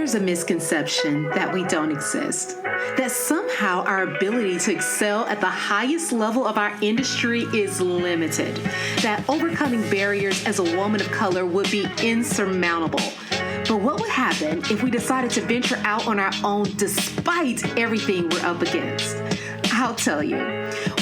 There's a misconception that we don't exist, that somehow our ability to excel at the highest level of our industry is limited, that overcoming barriers as a woman of color would be insurmountable. But what would happen if we decided to venture out on our own despite everything we're up against? I'll tell you.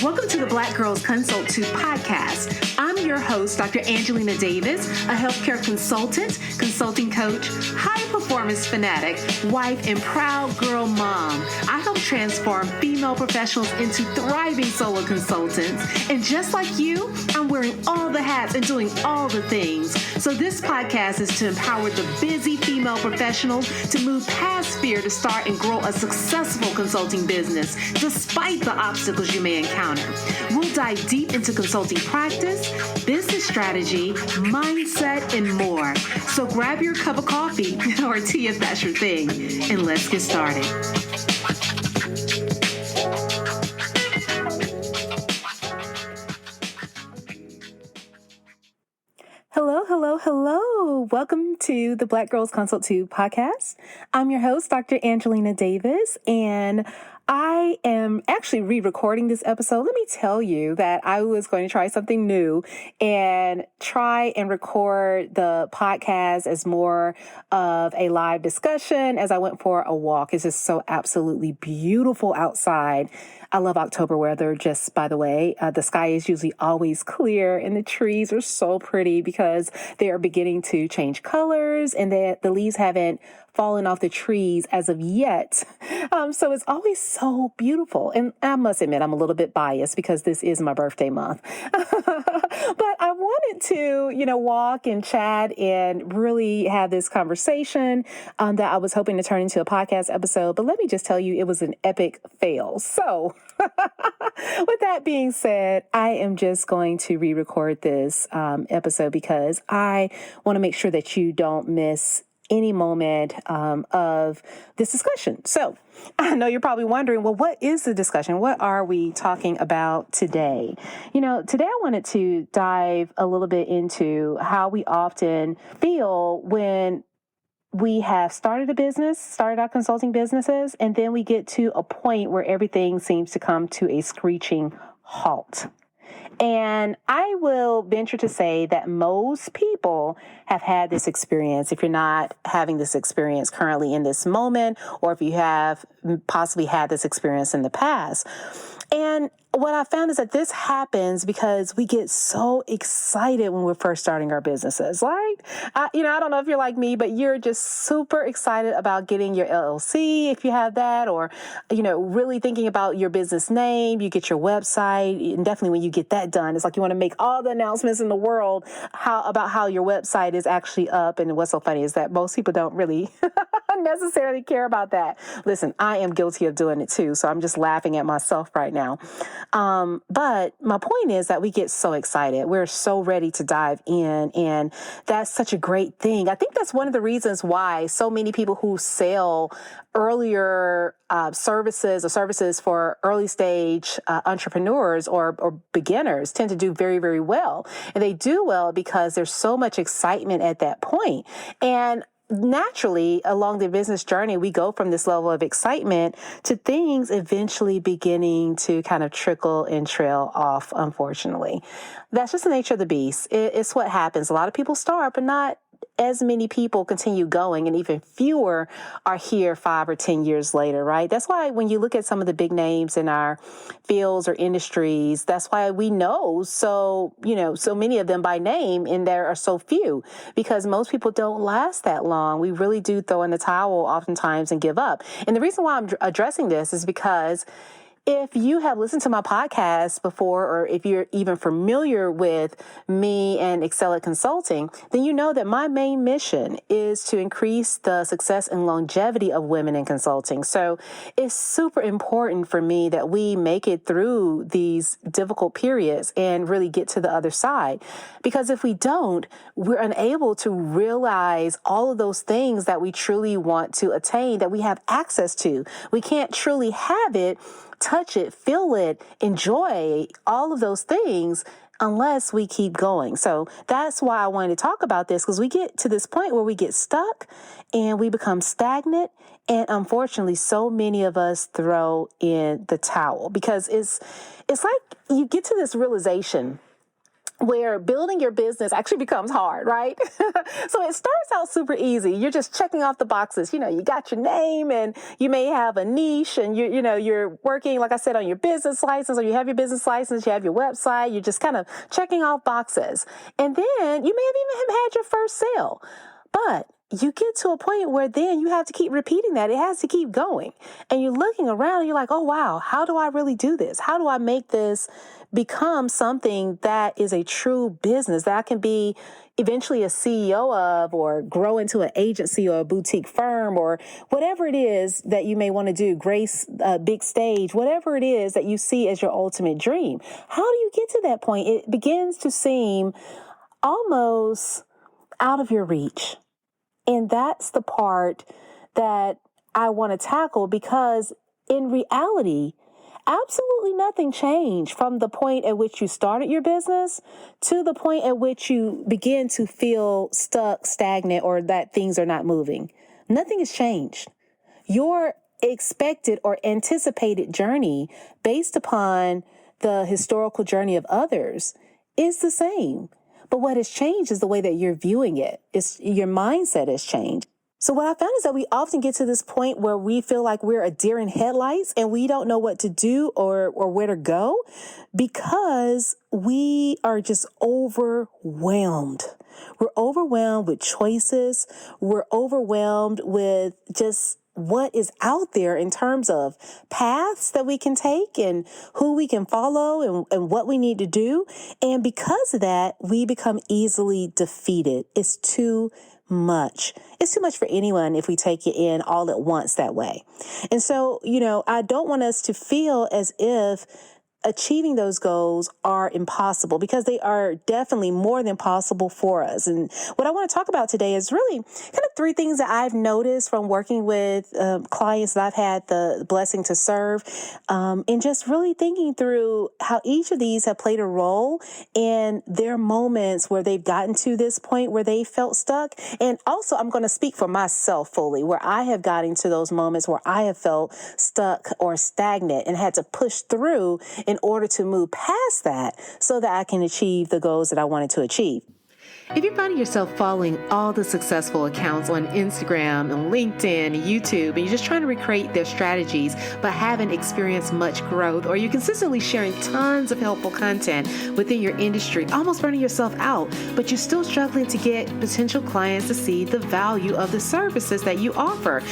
Welcome to the Black Girls Consult 2 podcast. I'm your host, Dr. Angelina Davis, a healthcare consultant, consulting coach, high performance fanatic, wife, and proud girl mom. I help transform female professionals into thriving solo consultants. And just like you, I'm wearing all the hats and doing all the things. So this podcast is to empower the busy female professional to move past fear to start and grow a successful consulting business, despite the obstacles you may encounter. We'll dive deep into consulting practice, business strategy, mindset, and more. So grab your cup of coffee or tea if that's your thing, and let's get started. Hello. Welcome to the Black Girls Consult 2 podcast. I'm your host, Dr. Angelina Davis, and I am actually re-recording this episode. Let me tell you that I was going to try something new and try and record the podcast as more of a live discussion as I went for a walk. It's just so absolutely beautiful outside. I love October weather, just by the way. The sky is usually always clear and the trees are so pretty because they are beginning to change colors and the leaves haven't fallen off the trees as of yet. So it's always so beautiful. And I must admit, I'm a little bit biased because this is my birthday month. But I wanted to, walk and chat and really have this conversation that I was hoping to turn into a podcast episode. But let me just tell you, it was an epic fail. So with that being said, I am just going to re-record this episode because I want to make sure that you don't miss any moment of this discussion. So I know you're probably wondering, well, what is the discussion? What are we talking about today? Today I wanted to dive a little bit into how we often feel when we have started our consulting businesses, and then we get to a point where everything seems to come to a screeching halt. And I will venture to say that most people have had this experience. If you're not having this experience currently in this moment, or if you have possibly had this experience in the past. And what I found is that this happens because we get so excited when we're first starting our businesses. I don't know if you're like me, but you're just super excited about getting your LLC, if you have that, or, really thinking about your business name. You get your website, and definitely when you get that done, it's like you want to make all the announcements in the world about how your website is actually up. And what's so funny is that most people don't really necessarily care about that. Listen, I am guilty of doing it too, so I'm just laughing at myself right now. But my point is that we get so excited. We're so ready to dive in, and that's such a great thing. I think that's one of the reasons why so many people who sell earlier services for early stage entrepreneurs or beginners tend to do very, very well. And they do well because there's so much excitement at that point. And naturally, along the business journey, we go from this level of excitement to things eventually beginning to kind of trickle and trail off, unfortunately. That's just the nature of the beast. It's what happens. A lot of people start, but not as many people continue going, and even fewer are here 5 or 10 years later, right? That's why when you look at some of the big names in our fields or industries, that's why we know so many of them by name, and there are so few, because most people don't last that long. We really do throw in the towel oftentimes and give up. And the reason why I'm addressing this is because if you have listened to my podcast before, or if you're even familiar with me and Excel at Consulting, then you know that my main mission is to increase the success and longevity of women in consulting. So it's super important for me that we make it through these difficult periods and really get to the other side. Because if we don't, we're unable to realize all of those things that we truly want to attain, that we have access to. We can't truly have it, touch it, feel it, enjoy all of those things unless we keep going. So that's why I wanted to talk about this, because we get to this point where we get stuck and we become stagnant. And unfortunately, so many of us throw in the towel because it's like you get to this realization where building your business actually becomes hard, right? So it starts out super easy. You're just checking off the boxes. You got your name and you may have a niche and you're working, like I said, on your business license, or you have your business license, you have your website, you're just kind of checking off boxes. And then you may have even had your first sale. But you get to a point where then you have to keep repeating that. It has to keep going. And you're looking around and you're like, oh, wow, how do I really do this? How do I make this become something that is a true business that I can be eventually a CEO of, or grow into an agency or a boutique firm, or whatever it is that you may want to do, grace a big stage, whatever it is that you see as your ultimate dream. How do you get to that point? It begins to seem almost out of your reach. And that's the part that I want to tackle, because in reality, absolutely nothing changed from the point at which you started your business to the point at which you begin to feel stuck, stagnant, or that things are not moving. Nothing has changed. Your expected or anticipated journey based upon the historical journey of others is the same. But what has changed is the way that you're viewing it. Your mindset has changed. So what I found is that we often get to this point where we feel like we're a deer in headlights and we don't know what to do or where to go, because we are just overwhelmed. We're overwhelmed with choices. We're overwhelmed with just what is out there in terms of paths that we can take and who we can follow and what we need to do. And because of that, we become easily defeated. It's too much. It's too much for anyone if we take it in all at once that way. And so, I don't want us to feel as if achieving those goals are impossible, because they are definitely more than possible for us. And what I want to talk about today is really kind of three things that I've noticed from working with clients that I've had the blessing to serve, and just really thinking through how each of these have played a role in their moments where they've gotten to this point where they felt stuck. And also, I'm going to speak for myself fully, where I have gotten to those moments where I have felt stuck or stagnant and had to push through in order to move past that so that I can achieve the goals that I wanted to achieve. If you're finding yourself following all the successful accounts on Instagram and LinkedIn and YouTube, and you're just trying to recreate their strategies but haven't experienced much growth, or you're consistently sharing tons of helpful content within your industry, almost burning yourself out, but you're still struggling to get potential clients to see the value of the services that you offer,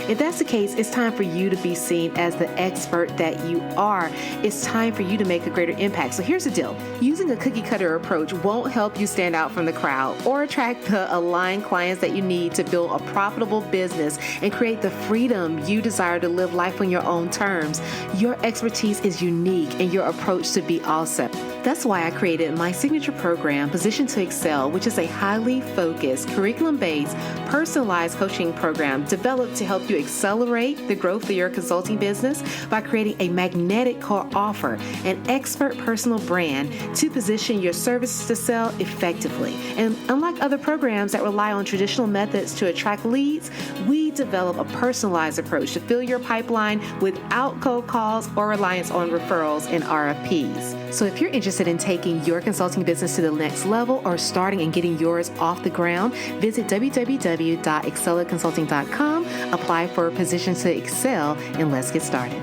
if that's the case, it's time for you to be seen as the expert that you are. It's time for you to make a greater impact. So here's the deal. Using a cookie cutter approach won't help you stand out from the crowd or attract the aligned clients that you need to build a profitable business and create the freedom you desire to live life on your own terms. Your expertise is unique and your approach to be awesome. That's why I created my signature program, Position to Excel, which is a highly focused, curriculum-based, personalized coaching program developed to help you accelerate the growth of your consulting business by creating a magnetic core offer, an expert personal brand to position your services to sell effectively. And unlike other programs that rely on traditional methods to attract leads, we develop a personalized approach to fill your pipeline without cold calls or reliance on referrals and RFPs. So if you're interested in taking your consulting business to the next level or starting and getting yours off the ground, visit www.excellaconsulting.com, apply for Position to Excel, and let's get started.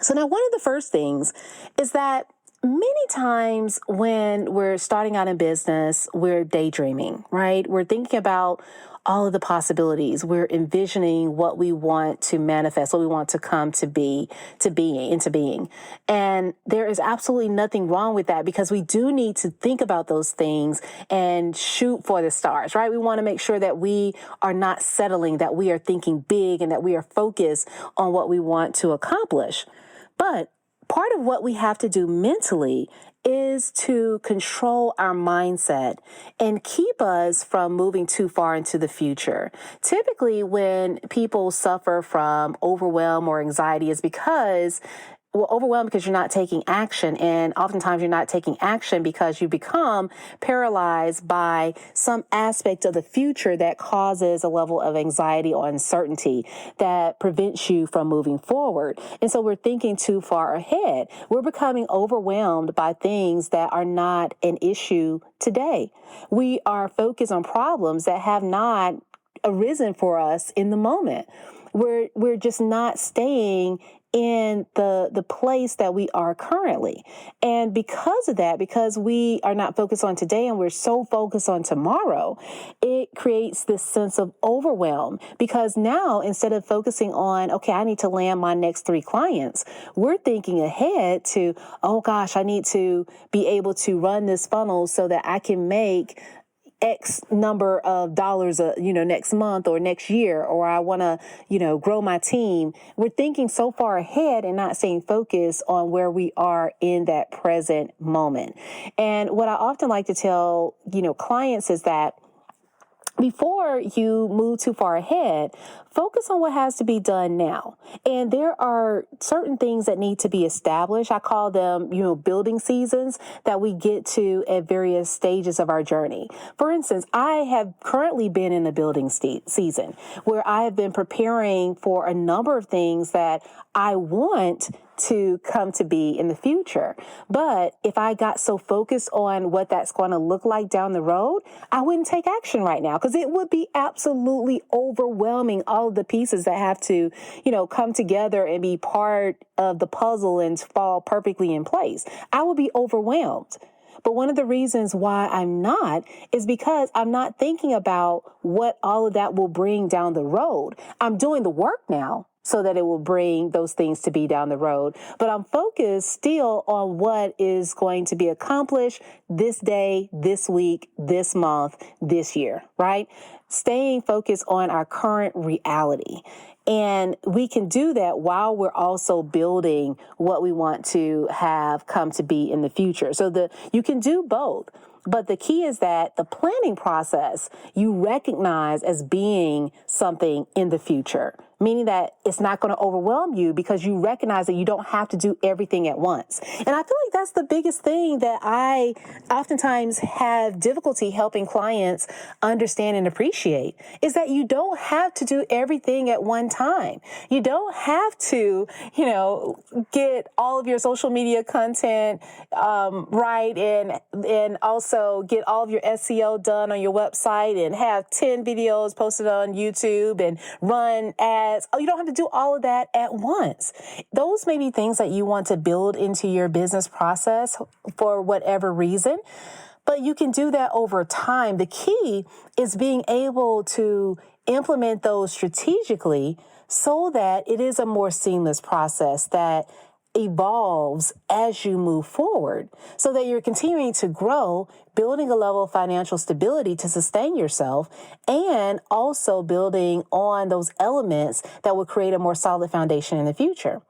So now one of the first things is that many times when we're starting out in business, we're daydreaming, right? We're thinking about all of the possibilities. We're envisioning what we want to manifest, what we want to come to be, into being. And there is absolutely nothing wrong with that, because we do need to think about those things and shoot for the stars, right? We want to make sure that we are not settling, that we are thinking big, and that we are focused on what we want to accomplish. But part of what we have to do mentally is to control our mindset and keep us from moving too far into the future. Typically, when people suffer from overwhelm or anxiety, is because overwhelmed because you're not taking action. And oftentimes you're not taking action because you become paralyzed by some aspect of the future that causes a level of anxiety or uncertainty that prevents you from moving forward. And so we're thinking too far ahead. We're becoming overwhelmed by things that are not an issue today. We are focused on problems that have not arisen for us in the moment. We're just not staying in the place that we are currently. And because of that, because we are not focused on today and we're so focused on tomorrow, it creates this sense of overwhelm. Because now, instead of focusing on, okay, I need to land my next 3 clients, we're thinking ahead to, oh gosh, I need to be able to run this funnel so that I can make X number of dollars, next month or next year, or I want to, grow my team. We're thinking so far ahead and not staying focused on where we are in that present moment. And what I often like to tell, clients is that before you move too far ahead, focus on what has to be done now. And there are certain things that need to be established. I call them, building seasons that we get to at various stages of our journey. For instance, I have currently been in a building season where I have been preparing for a number of things that I want to come to be in the future. But if I got so focused on what that's going to look like down the road, I wouldn't take action right now because it would be absolutely overwhelming, all of the pieces that have to, come together and be part of the puzzle and fall perfectly in place. I would be overwhelmed. But one of the reasons why I'm not is because I'm not thinking about what all of that will bring down the road. I'm doing the work now so that it will bring those things to be down the road. But I'm focused still on what is going to be accomplished this day, this week, this month, this year, right? Staying focused on our current reality. And we can do that while we're also building what we want to have come to be in the future. So you can do both. But the key is that the planning process you recognize as being something in the future, meaning that it's not going to overwhelm you because you recognize that you don't have to do everything at once. And I feel like that's the biggest thing that I oftentimes have difficulty helping clients understand and appreciate is that you don't have to do everything at one time. You don't have to, get all of your social media content right and also get all of your SEO done on your website and have 10 videos posted on YouTube and run ads. Oh, you don't have to do all of that at once. Those may be things that you want to build into your business process for whatever reason, but you can do that over time. The key is being able to implement those strategically so that it is a more seamless process that evolves as you move forward so that you're continuing to grow, building a level of financial stability to sustain yourself, and also building on those elements that will create a more solid foundation in the future.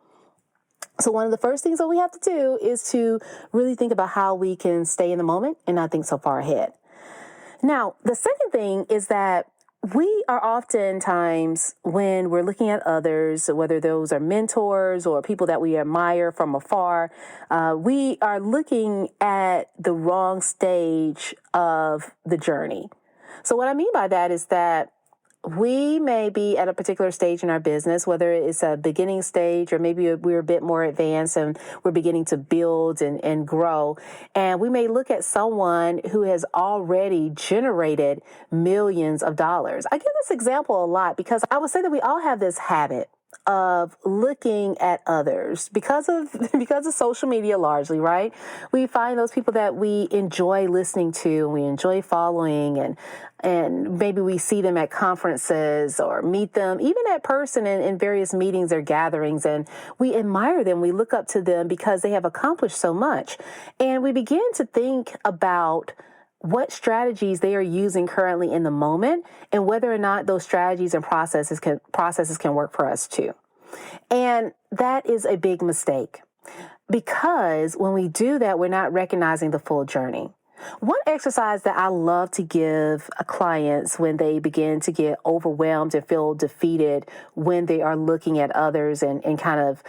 So one of the first things that we have to do is to really think about how we can stay in the moment and not think so far ahead. Now, the second thing is that we are oftentimes, when we're looking at others, whether those are mentors or people that we admire from afar, we are looking at the wrong stage of the journey. So what I mean by that is that we may be at a particular stage in our business, whether it's a beginning stage or maybe we're a bit more advanced and we're beginning to build and grow. And we may look at someone who has already generated millions of dollars. I give this example a lot because I would say that we all have this habit of looking at others because of social media largely, right? We find those people that we enjoy listening to, we enjoy following, and maybe we see them at conferences or meet them even at person in various meetings or gatherings, and we admire them, we look up to them because they have accomplished so much. And we begin to think about what strategies they are using currently in the moment and whether or not those strategies and processes can work for us too. And that is a big mistake. Because when we do that, we're not recognizing the full journey. One exercise that I love to give clients when they begin to get overwhelmed and feel defeated when they are looking at others and kind of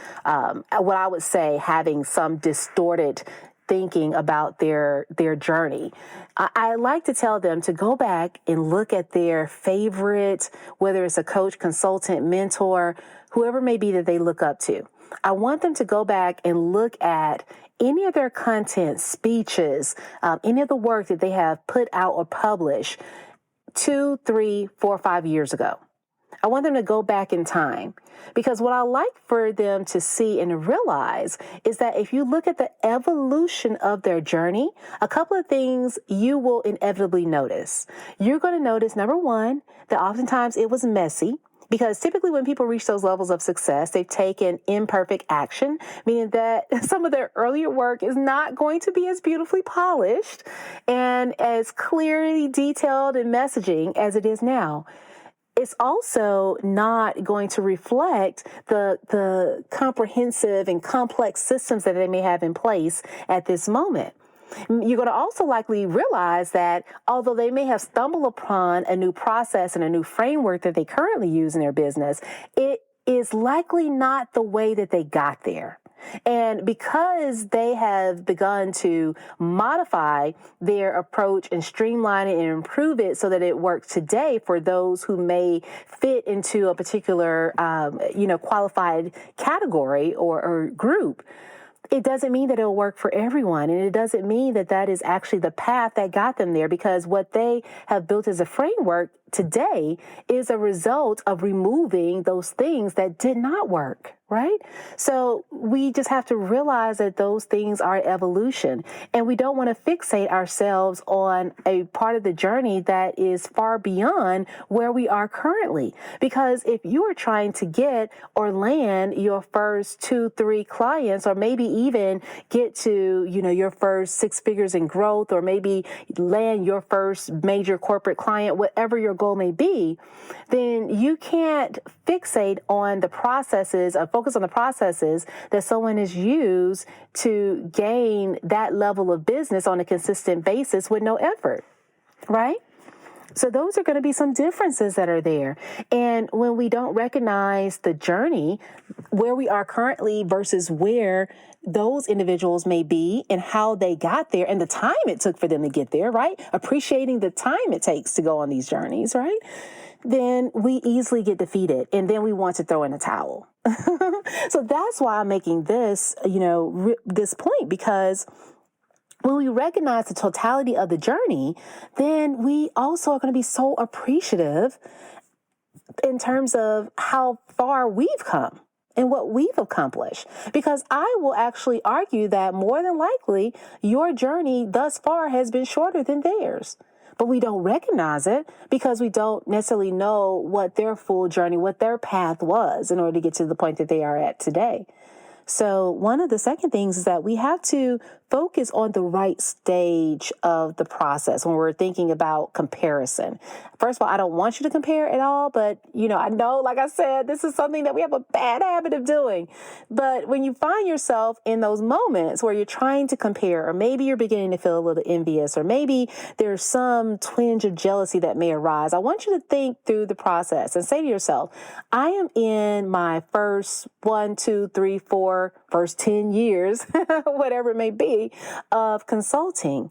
what I would say having some distorted thinking about their journey. I like to tell them to go back and look at their favorite, whether it's a coach, consultant, mentor, whoever it may be that they look up to. I want them to go back and look at any of their content, speeches, any of the work that they have put out or published 2, 3, 4, 5 years ago. I want them to go back in time, because what I like for them to see and realize is that if you look at the evolution of their journey, a couple of things you will inevitably notice. You're going to notice, number one, that oftentimes it was messy. Because typically when people reach those levels of success, they've taken imperfect action, meaning that some of their earlier work is not going to be as beautifully polished and as clearly detailed in messaging as it is now. It's also not going to reflect the comprehensive and complex systems that they may have in place at this moment. You're going to also likely realize that although they may have stumbled upon a new process and a new framework that they currently use in their business, it is likely not the way that they got there. And because they have begun to modify their approach and streamline it and improve it so that it works today for those who may fit into a particular, qualified category or group, it doesn't mean that it'll work for everyone. And it doesn't mean that that is actually the path that got them there, because what they have built as a framework today is a result of removing those things that did not work, right? So we just have to realize that those things are evolution, and we don't want to fixate ourselves on a part of the journey that is far beyond where we are currently. Because if you are trying to get or land your first 2, 3 clients, or maybe even get to, your first 6 figures in growth, or maybe land your first major corporate client, whatever your goal may be, then you can't fixate on the processes or focus on the processes that someone has used to gain that level of business on a consistent basis with no effort, right? So those are going to be some differences that are there. And when we don't recognize the journey, where we are currently versus where those individuals may be and how they got there and the time it took for them to get there, right? Appreciating the time it takes to go on these journeys, right? Then we easily get defeated, and then we want to throw in a towel. So that's why I'm making this, this point, because when we recognize the totality of the journey, then we also are going to be so appreciative in terms of how far we've come and what we've accomplished. Because I will actually argue that more than likely, your journey thus far has been shorter than theirs. But we don't recognize it because we don't necessarily know what their full journey, what their path was in order to get to the point that they are at today. So one of the second things is that we have to focus on the right stage of the process when we're thinking about comparison. First of all, I don't want you to compare at all, but, I know, like I said, this is something that we have a bad habit of doing. But when you find yourself in those moments where you're trying to compare, or maybe you're beginning to feel a little envious, or maybe there's some twinge of jealousy that may arise, I want you to think through the process and say to yourself, I am in my first 1, 2, 3, 4, first 10 years, whatever it may be, of consulting.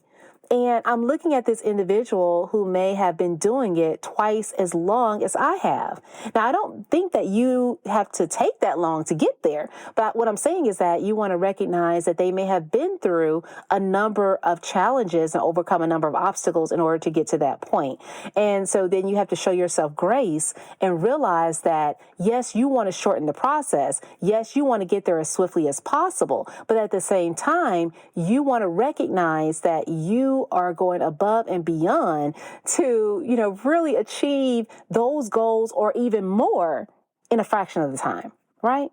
And I'm looking at this individual who may have been doing it twice as long as I have. Now, I don't think that you have to take that long to get there. But what I'm saying is that you want to recognize that they may have been through a number of challenges and overcome a number of obstacles in order to get to that point. And so then you have to show yourself grace and realize that, yes, you want to shorten the process. Yes, you want to get there as swiftly as possible. But at the same time, you want to recognize that you are going above and beyond to, really achieve those goals or even more in a fraction of the time, right?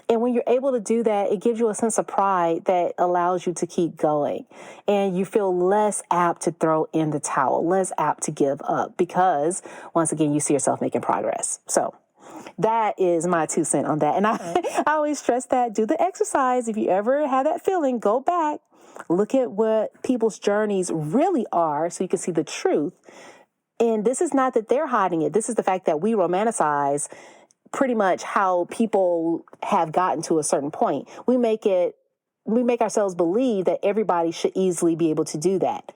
And when you're able to do that, it gives you a sense of pride that allows you to keep going. And you feel less apt to throw in the towel, less apt to give up, because once again, you see yourself making progress. So That is my 2 cents on that. And I always stress that. Do the exercise. If you ever have that feeling, go back, look at what people's journeys really are so you can see the truth. And this is not that they're hiding it. This is the fact that we romanticize pretty much how people have gotten to a certain point. We make ourselves believe that everybody should easily be able to do that.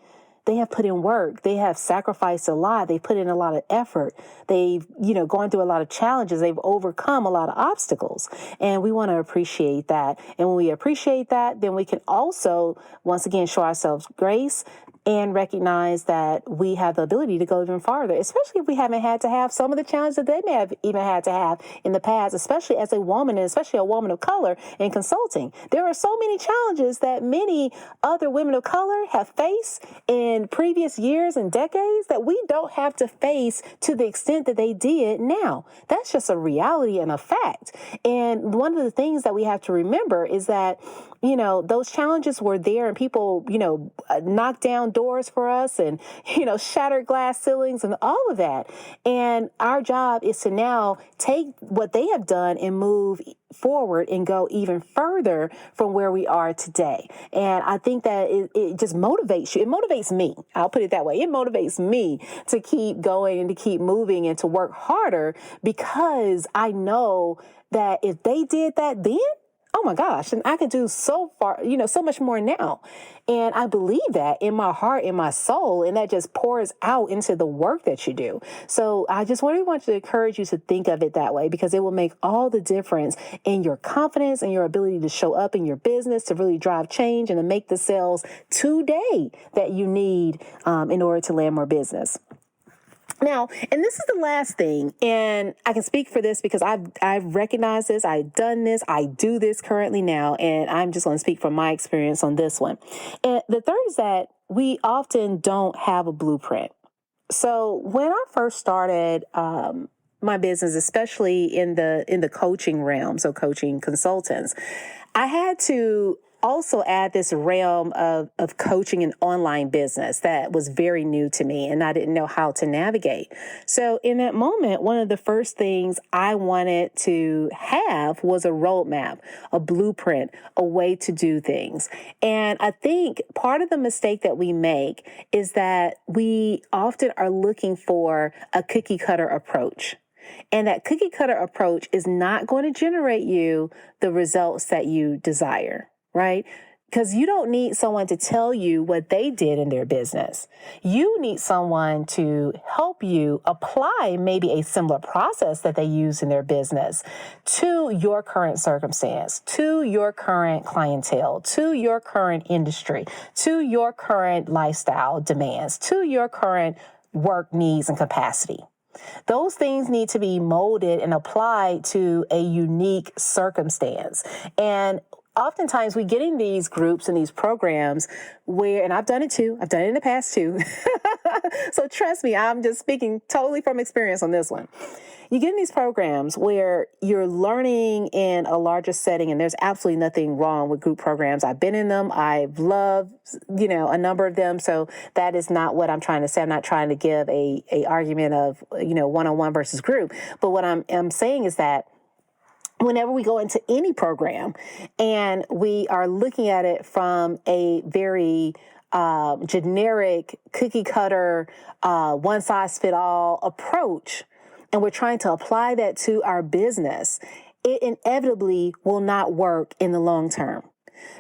They have put in work. They have sacrificed a lot. They put in a lot of effort. They've, gone through a lot of challenges. They've overcome a lot of obstacles. And we want to appreciate that. And when we appreciate that, then we can also, once again, show ourselves grace and recognize that we have the ability to go even farther, especially if we haven't had to have some of the challenges that they may have even had to have in the past, especially as a woman, and especially a woman of color in consulting. There are so many challenges that many other women of color have faced in previous years and decades that we don't have to face to the extent that they did now. That's just a reality and a fact. And one of the things that we have to remember is that those challenges were there, and people, knocked down doors for us and, shattered glass ceilings and all of that. And our job is to now take what they have done and move forward and go even further from where we are today. And I think that it just motivates you. It motivates me. I'll put it that way. It motivates me to keep going and to keep moving and to work harder, because I know that if they did that then, oh my gosh, and I can do so far, so much more now. And I believe that in my heart, in my soul, and that just pours out into the work that you do. So I just really want to encourage you to think of it that way, because it will make all the difference in your confidence and your ability to show up in your business, to really drive change and to make the sales today that you need in order to land more business. Now, and this is the last thing, and I can speak for this because I've recognized this, I've done this, I do this currently now, and I'm just going to speak from my experience on this one. And the third is that we often don't have a blueprint. So when I first started my business, especially in the coaching realm, so coaching consultants, I had to also add this realm of coaching an online business that was very new to me, and I didn't know how to navigate. So in that moment, one of the first things I wanted to have was a roadmap, a blueprint, a way to do things. And I think part of the mistake that we make is that we often are looking for a cookie cutter approach. And that cookie cutter approach is not going to generate you the results that you desire. Right? Because you don't need someone to tell you what they did in their business. You need someone to help you apply maybe a similar process that they use in their business to your current circumstance, to your current clientele, to your current industry, to your current lifestyle demands, to your current work needs and capacity. Those things need to be molded and applied to a unique circumstance. And oftentimes we get in these groups and these programs where, and I've done it too, I've done it in the past too. So trust me, I'm just speaking totally from experience on this one. You get in these programs where you're learning in a larger setting, and there's absolutely nothing wrong with group programs. I've been in them. I've loved, a number of them. So that is not what I'm trying to say. I'm not trying to give a argument of, one-on-one versus group. But what I'm saying is that whenever we go into any program and we are looking at it from a very generic cookie cutter, one size fit all approach, and we're trying to apply that to our business, it inevitably will not work in the long term,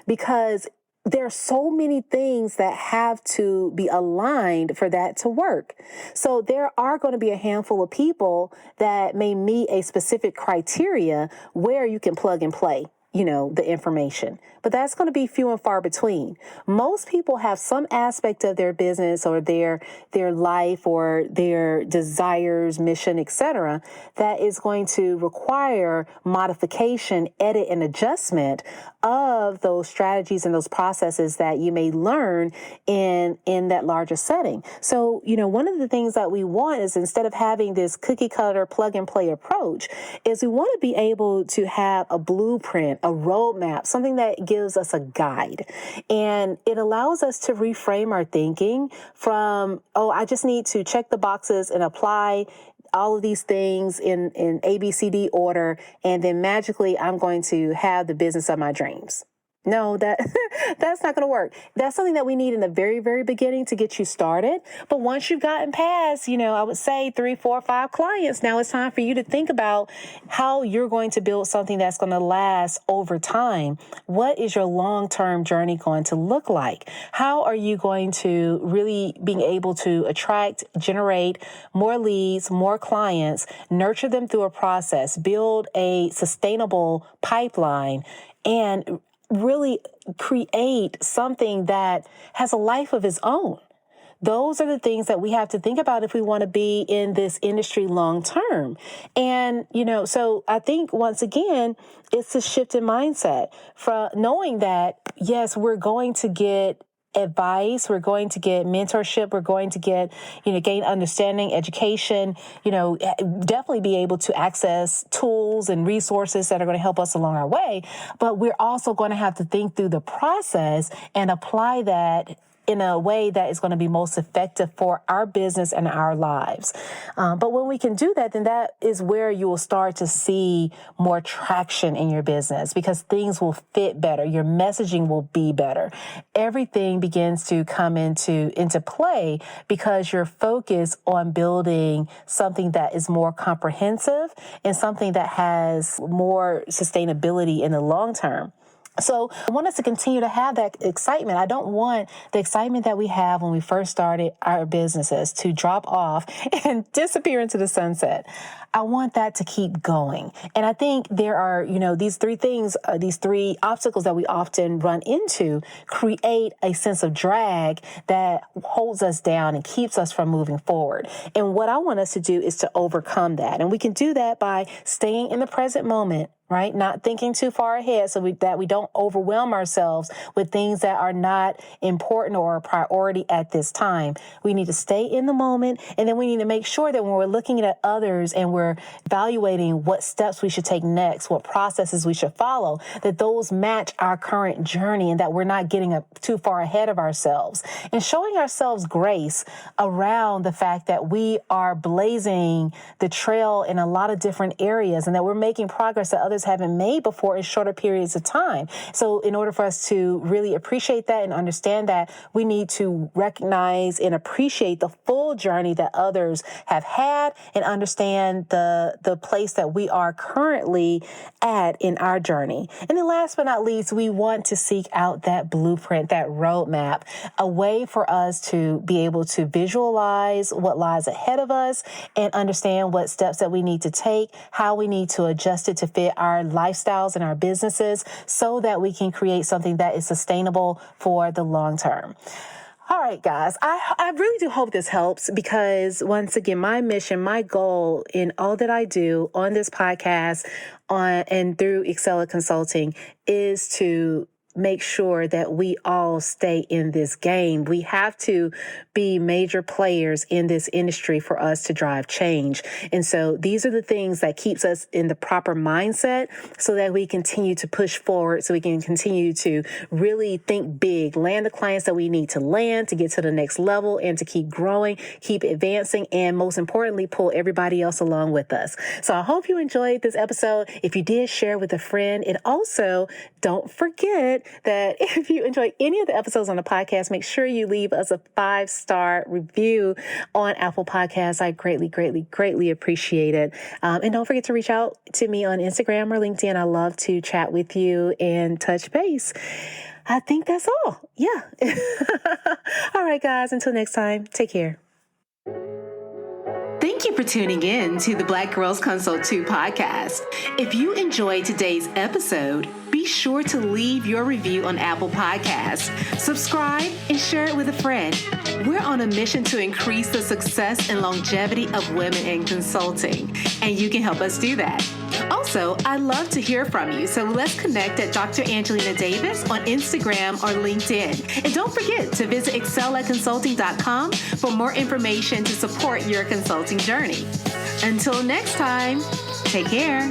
because there are so many things that have to be aligned for that to work. So there are going to be a handful of people that may meet a specific criteria where you can plug and play, the information. But that's going to be few and far between. Most people have some aspect of their business or their life or their desires, mission, etc., that is going to require modification, edit, and adjustment of those strategies and those processes that you may learn in that larger setting. So, one of the things that we want is, instead of having this cookie cutter plug and play approach, is we want to be able to have a blueprint, a roadmap, something that gives us a guide. And it allows us to reframe our thinking from, I just need to check the boxes and apply all of these things in ABCD order, and then magically I'm going to have the business of my dreams. No, that's not going to work. That's something that we need in the very, very beginning to get you started. But once you've gotten past, I would say 3, 4, 5 clients, now it's time for you to think about how you're going to build something that's going to last over time. What is your long-term journey going to look like? How are you going to really being able to attract, generate more leads, more clients, nurture them through a process, build a sustainable pipeline, and really create something that has a life of its own? Those are the things that we have to think about if we want to be in this industry long term. And, so I think once again, it's a shift in mindset from knowing that, yes, we're going to get advice, we're going to get mentorship, we're going to get, gain understanding, education, definitely be able to access tools and resources that are going to help us along our way. But we're also going to have to think through the process and apply that in a way that is going to be most effective for our business and our lives. But when we can do that, then that is where you will start to see more traction in your business, because things will fit better. Your messaging will be better. Everything begins to come into play because you're focused on building something that is more comprehensive and something that has more sustainability in the long term. So I want us to continue to have that excitement. I don't want the excitement that we have when we first started our businesses to drop off and disappear into the sunset. I want that to keep going. And I think there are, these 3 things, these 3 obstacles that we often run into create a sense of drag that holds us down and keeps us from moving forward. And what I want us to do is to overcome that. And we can do that by staying in the present moment, right? Not thinking too far ahead so that we don't overwhelm ourselves with things that are not important or a priority at this time. We need to stay in the moment, and then we need to make sure that when we're looking at others and we're evaluating what steps we should take next, what processes we should follow, that those match our current journey and that we're not getting too far ahead of ourselves. And showing ourselves grace around the fact that we are blazing the trail in a lot of different areas and that we're making progress that others haven't made before in shorter periods of time. So in order for us to really appreciate that and understand that, we need to recognize and appreciate the full journey that others have had and understand the place that we are currently at in our journey. And then last but not least, we want to seek out that blueprint, that roadmap, a way for us to be able to visualize what lies ahead of us and understand what steps that we need to take, how we need to adjust it to fit our lifestyles and our businesses so that we can create something that is sustainable for the long term. All right, guys, I really do hope this helps because, once again, my mission, my goal in all that I do on this podcast and through Excella Consulting is to make sure that we all stay in this game. We have to be major players in this industry for us to drive change. And so these are the things that keeps us in the proper mindset so that we continue to push forward, so we can continue to really think big, land the clients that we need to land to get to the next level and to keep growing, keep advancing, and most importantly, pull everybody else along with us. So I hope you enjoyed this episode. If you did, share with a friend. And also, don't forget that if you enjoy any of the episodes on the podcast, make sure you leave us a 5-star review on Apple Podcasts. I greatly appreciate it. And don't forget to reach out to me on Instagram or LinkedIn. I love to chat with you and touch base. I think that's all. Yeah. All right, guys. Until next time, take care. Thank you for tuning in to the Black Girls Consult 2 podcast. If you enjoyed today's episode, be sure to leave your review on Apple Podcasts, subscribe, and share it with a friend. We're on a mission to increase the success and longevity of women in consulting, and you can help us do that. Also, I'd love to hear from you, so let's connect at Dr. Angelina Davis on Instagram or LinkedIn. And don't forget to visit excellaconsulting.com for more information to support your consulting journey. Until next time, take care.